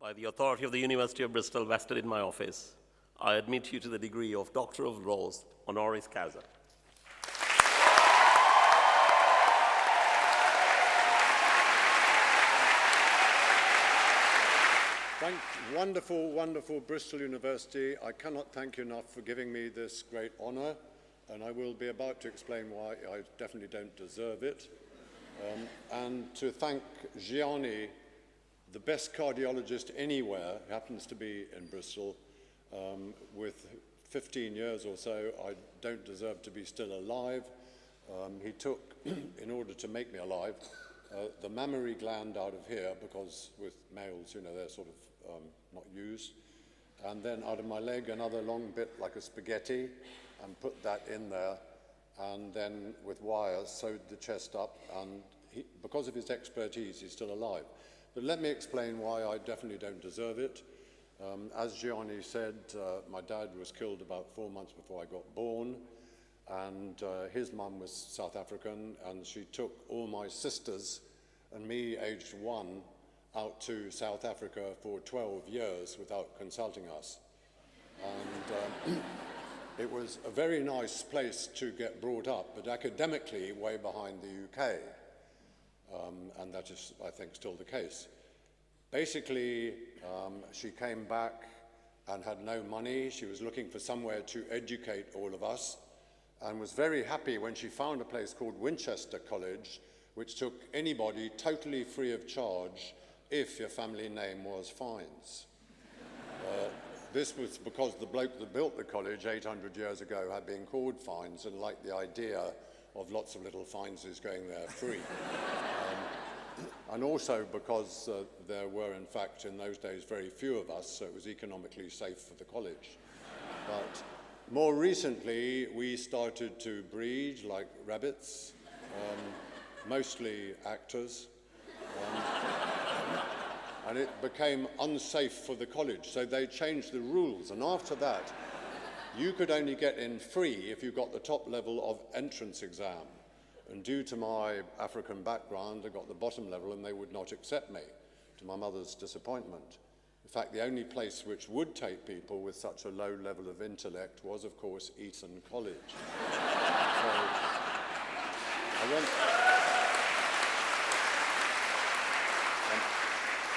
By the authority of the University of Bristol vested in my office, I admit you to the degree of Doctor of Laws, honoris causa. Thank wonderful, wonderful Bristol University. I cannot thank you enough for giving me this great honour, and I will be about to explain why I definitely don't deserve it. And to thank Gianni, the best cardiologist anywhere, happens to be in Bristol. With 15 years or so, I don't deserve to be still alive. He took, in order to make me alive, the mammary gland out of here, because with males, you know, they're sort of not used. And then out of my leg, another long bit like a spaghetti, and put that in there. And then with wires, sewed the chest up. And because of his expertise, he's still alive. But let me explain why I definitely don't deserve it. As Gianni said, my dad was killed about 4 months before I got born. And his mum was South African, and she took all my sisters and me, aged 1, out to South Africa for 12 years without consulting us. And it was a very nice place to get brought up, but academically way behind the UK. And that is, I think, still the case. Basically, she came back and had no money. She was looking for somewhere to educate all of us, and was very happy when she found a place called Winchester College, which took anybody totally free of charge if your family name was Fiennes. This was because the bloke that built the college 800 years ago had been called Fiennes and liked the idea of lots of little Fienneses going there free. And also because there were, in fact, in those days, very few of us, so it was economically safe for the college. But more recently, we started to breed like rabbits, mostly actors, and it became unsafe for the college, so they changed the rules. And after that, you could only get in free if you got the top level of entrance exam. And due to my African background, I got the bottom level, and they would not accept me, to my mother's disappointment. In fact, the only place which would take people with such a low level of intellect was, of course, Eton College. So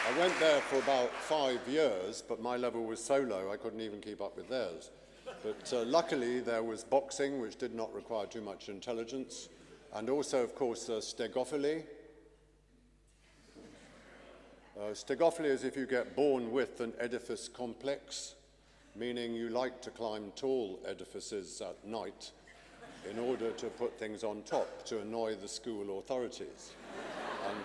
I went there for about 5 years, but my level was so low I couldn't even keep up with theirs. But luckily, there was boxing, which did not require too much intelligence, and also, of course, stegophilia. Stegophilia is if you get born with an edifice complex, meaning you like to climb tall edifices at night in order to put things on top to annoy the school authorities. And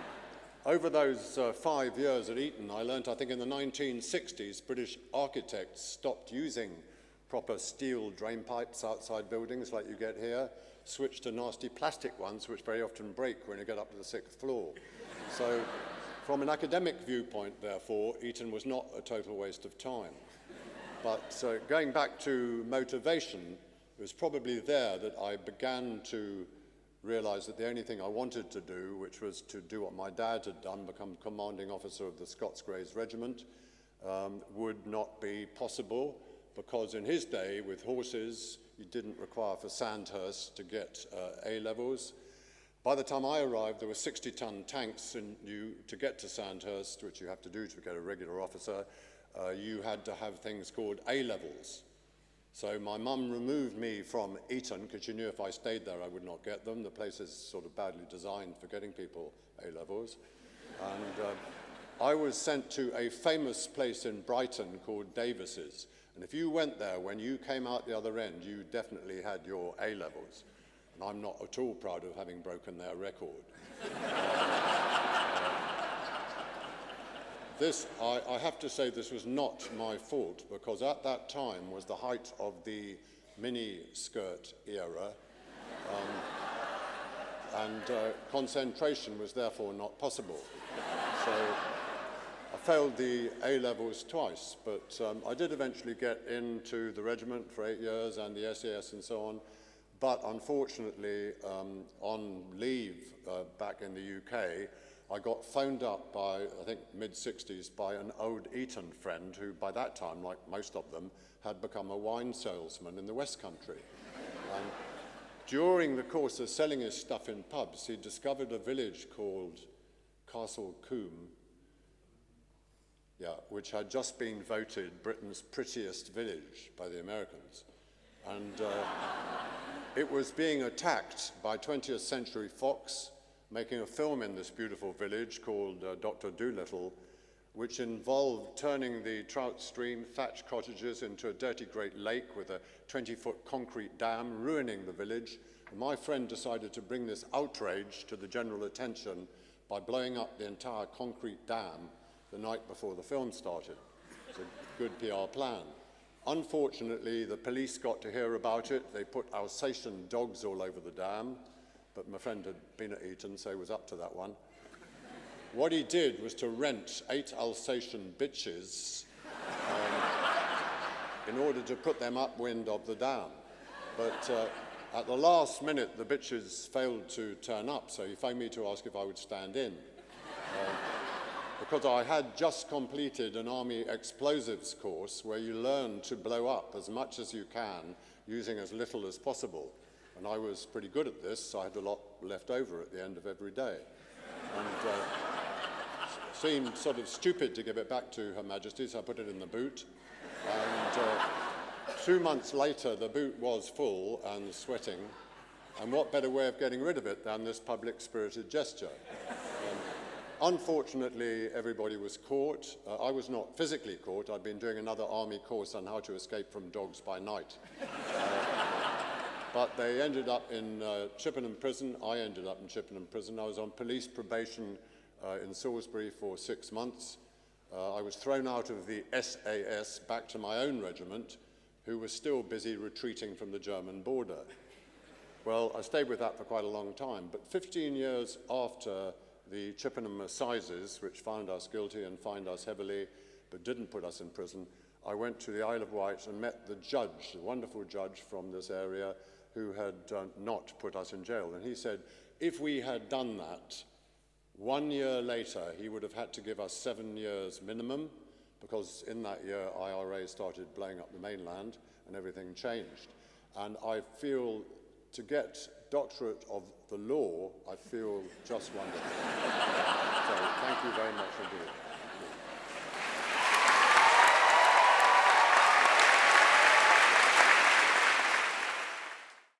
over those 5 years at Eton, I learned, I think in the 1960s, British architects stopped using proper steel drain pipes outside buildings like you get here, switched to nasty plastic ones, which very often break when you get up to the 6th floor. So from an academic viewpoint, therefore, Eton was not a total waste of time. But going back to motivation, it was probably there that I began to realize that the only thing I wanted to do, which was to do what my dad had done, become commanding officer of the Scots Greys Regiment, would not be possible, because in his day, with horses, you didn't require for Sandhurst to get A-levels. By the time I arrived, there were 60-ton tanks, and to get to Sandhurst, which you have to do to get a regular officer, you had to have things called A-levels. So my mum removed me from Eton, because she knew if I stayed there I would not get them. The place is sort of badly designed for getting people A-levels. And I was sent to a famous place in Brighton called Davis's. And if you went there, when you came out the other end, you definitely had your A-levels. And I'm not at all proud of having broken their record. I have to say this was not my fault, because at that time was the height of the mini-skirt era, and concentration was therefore not possible. So I failed the A-levels twice, but I did eventually get into the regiment for 8 years and the SAS and so on. But unfortunately, on leave back in the UK, I got phoned up by, I think, mid-60s, by an old Eton friend who, by that time, like most of them, had become a wine salesman in the West Country. And during the course of selling his stuff in pubs, he discovered a village called Castle Combe, which had just been voted Britain's prettiest village by the Americans. And it was being attacked by 20th Century Fox, making a film in this beautiful village called Dr. Dolittle, which involved turning the trout stream, thatched cottages, into a dirty Great Lake with a 20-foot concrete dam, ruining the village. And my friend decided to bring this outrage to the general attention by blowing up the entire concrete dam the night before the film started. It's a good PR plan. Unfortunately, the police got to hear about it. They put Alsatian dogs all over the dam, but my friend had been at Eton, so he was up to that one. What he did was to rent 8 Alsatian bitches in order to put them upwind of the dam. But at the last minute, the bitches failed to turn up, so he phoned me to ask if I would stand in. Because I had just completed an army explosives course where you learn to blow up as much as you can using as little as possible. And I was pretty good at this, so I had a lot left over at the end of every day. And seemed sort of stupid to give it back to Her Majesty, so I put it in the boot. And 2 months later, the boot was full and sweating. And what better way of getting rid of it than this public-spirited gesture? Unfortunately, everybody was caught. I was not physically caught. I'd been doing another army course on how to escape from dogs by night. But they ended up in Chippenham Prison. I ended up in Chippenham Prison. I was on police probation in Salisbury for 6 months. I was thrown out of the SAS back to my own regiment, who was still busy retreating from the German border. Well, I stayed with that for quite a long time, but 15 years after the Chippenham Assizes, which found us guilty and fined us heavily, but didn't put us in prison, I went to the Isle of Wight and met the judge, the wonderful judge from this area, who had not put us in jail. And he said, if we had done that, 1 year later, he would have had to give us 7 years minimum, because in that year, IRA started blowing up the mainland and everything changed. And I feel, to get doctorate of the law, I feel just wonderful. So thank you very much indeed.